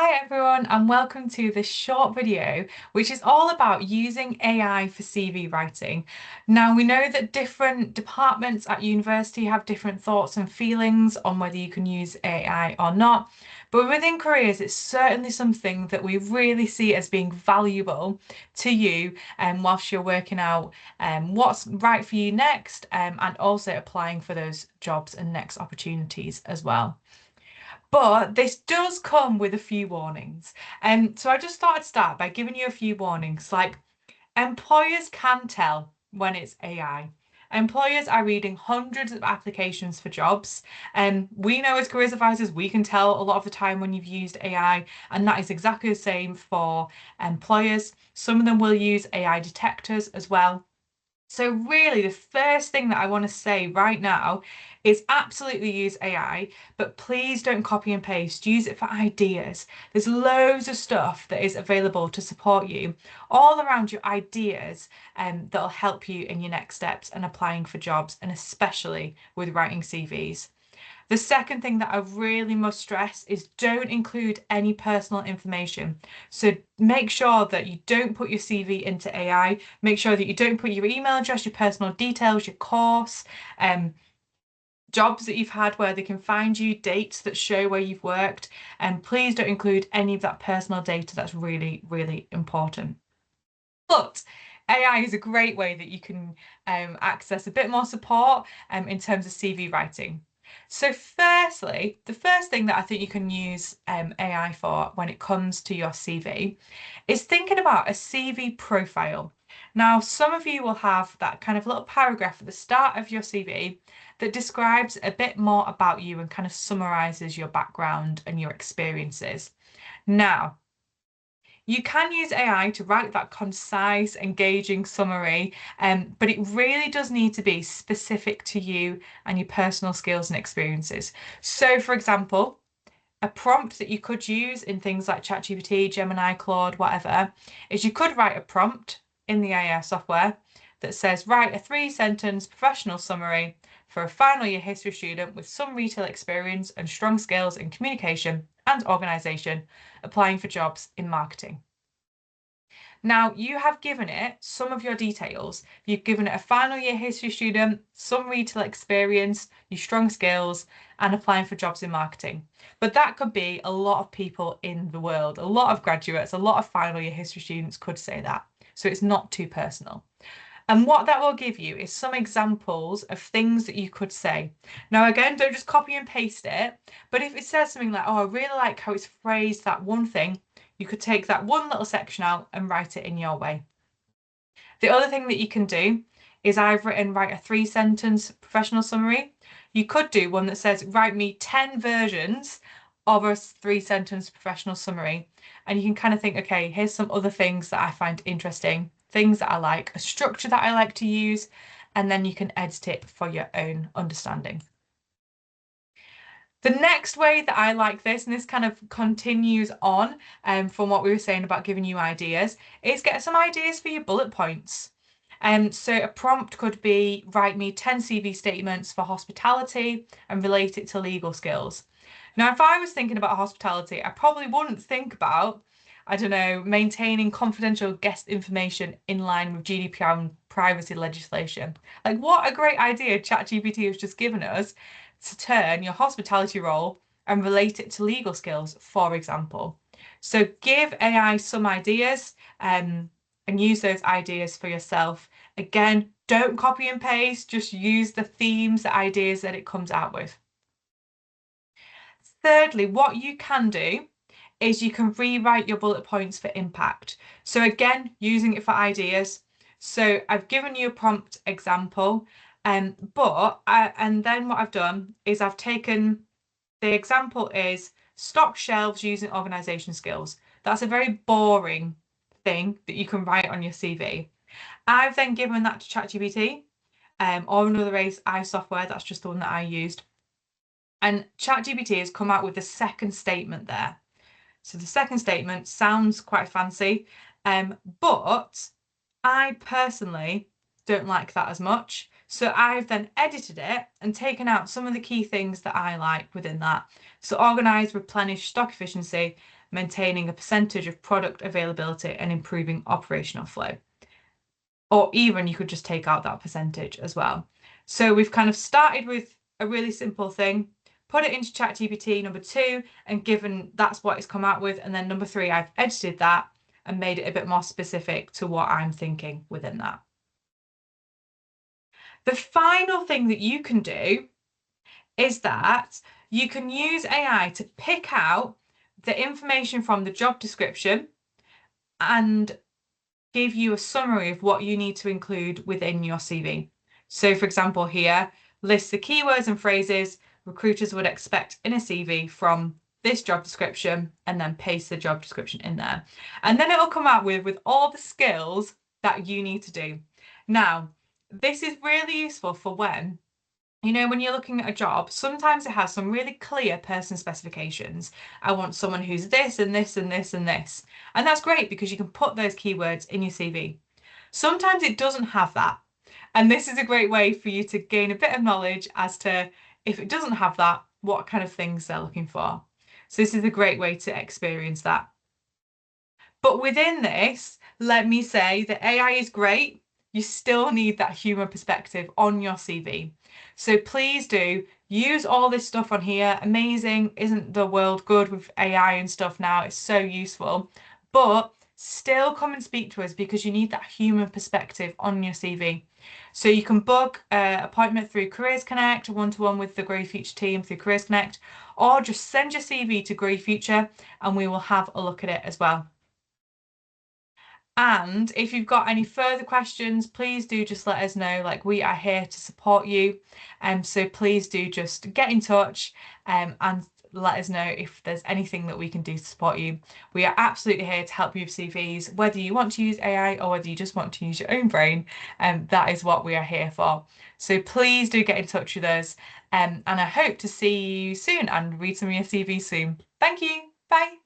Hi everyone, and welcome to this short video, which is all about using AI for CV writing. Now, we know that different departments at university have different thoughts and feelings on whether you can use AI or not, but within careers, it's certainly something that we really see as being valuable to you whilst you're working out what's right for you next and also applying for those jobs and next opportunities as well. But this does come with a few warnings. So I just thought I'd start by giving you a few warnings. Like employers can tell when it's AI. Employers are reading hundreds of applications for jobs. And we know as careers advisors, we can tell a lot of the time when you've used AI, and that is exactly the same for employers. Some of them will use AI detectors as well. So really, the first thing that I want to say right now is absolutely use AI, but please don't copy and paste. Use it for ideas. There's loads of stuff that is available to support you all around your ideas that'll help you in your next steps and applying for jobs, and especially with writing CVs. The second thing that I really must stress is don't include any personal information. So make sure that you don't put your CV into AI. Make sure that you don't put your email address, your personal details, your course, um, jobs that you've had where they can find you, dates that show where you've worked. And please don't include any of that personal data. That's really, really important. But AI is a great way that you can access a bit more support in terms of CV writing. So firstly, the first thing that I think you can use AI for when it comes to your CV is thinking about a CV profile. Now, some of you will have that kind of little paragraph at the start of your CV that describes a bit more about you and kind of summarizes your background and your experiences. Now, you can use AI to write that concise, engaging summary, but it really does need to be specific to you and your personal skills and experiences. So, for example, a prompt that you could use in things like ChatGPT, Gemini, Claude, whatever, is you could write a prompt in the AI software that says, write a 3 sentence professional summary for a final year history student with some retail experience and strong skills in communication and organisation applying for jobs in marketing. Now, you have given it some of your details. You've given it a final year history student, some retail experience, your strong skills, and applying for jobs in marketing. But that could be a lot of people in the world, a lot of graduates, a lot of final year history students could say that. So it's not too personal. And what that will give you is some examples of things that you could say. Now, again, don't just copy and paste it, but if it says something like, oh, I really like how it's phrased that one thing, you could take that one little section out and write it in your way. The other thing that you can do is I've written write a 3 sentence professional summary. You could do one that says write me 10 versions of a 3 sentence professional summary. And you can kind of think, okay, here's some other things that I find interesting, things that I like, a structure that I like to use, and then you can edit it for your own understanding. The next way that I like this, and this kind of continues on from what we were saying about giving you ideas, is get some ideas for your bullet points. So a prompt could be write me 10 CV statements for hospitality and relate it to legal skills. Now, if I was thinking about hospitality, I probably wouldn't think about, I don't know, maintaining confidential guest information in line with GDPR and privacy legislation. Like, what a great idea ChatGPT has just given us to turn your hospitality role and relate it to legal skills, for example. So give AI some ideas and use those ideas for yourself. Again, don't copy and paste, just use the themes, the ideas that it comes out with. Thirdly, what you can do is you can rewrite your bullet points for impact. So again, using it for ideas. So I've given you a prompt example, and then what I've done is I've taken the example is stock shelves using organization skills. That's a very boring thing that you can write on your CV. I've then given that to ChatGPT or another AI software. That's just the one that I used. And ChatGPT has come out with the second statement there. So the second statement sounds quite fancy, but I personally don't like that as much. So I've then edited it and taken out some of the key things that I like within that. So organise, replenish, stock efficiency, maintaining a percentage of product availability and improving operational flow. Or even you could just take out that percentage as well. So we've kind of started with a really simple thing, put it into ChatGPT number 2, and given that's what it's come out with. And then number 3, I've edited that and made it a bit more specific to what I'm thinking within that. The final thing that you can do is that you can use AI to pick out the information from the job description and give you a summary of what you need to include within your CV. So, for example, here, list the keywords and phrases recruiters would expect in a CV from this job description, and then paste the job description in there. And then it'll come out with all the skills that you need to do. Now, this is really useful for when when you're looking at a job, sometimes it has some really clear person specifications. I want someone who's this and this and this and this. And that's great because you can put those keywords in your CV. Sometimes it doesn't have that. And this is a great way for you to gain a bit of knowledge as to if it doesn't have that, what kind of things they're looking for. So this is a great way to experience that. But within this, let me say that AI is great. You still need that human perspective on your CV. So please do use all this stuff on here. Amazing. Isn't the world good with AI and stuff now? It's so useful. But still come and speak to us because you need that human perspective on your CV. So you can book an appointment through Careers Connect, a one-to-one with the Grow Future team through Careers Connect, or just send your CV to Grow Future and we will have a look at it as well. And if you've got any further questions, please do just let us know. Like, we are here to support you. So please do just get in touch and let us know if there's anything that we can do to support you. We are absolutely here to help you with CVs, whether you want to use AI or whether you just want to use your own brain. That is what we are here for. So please do get in touch with us. And I hope to see you soon and read some of your CVs soon. Thank you. Bye.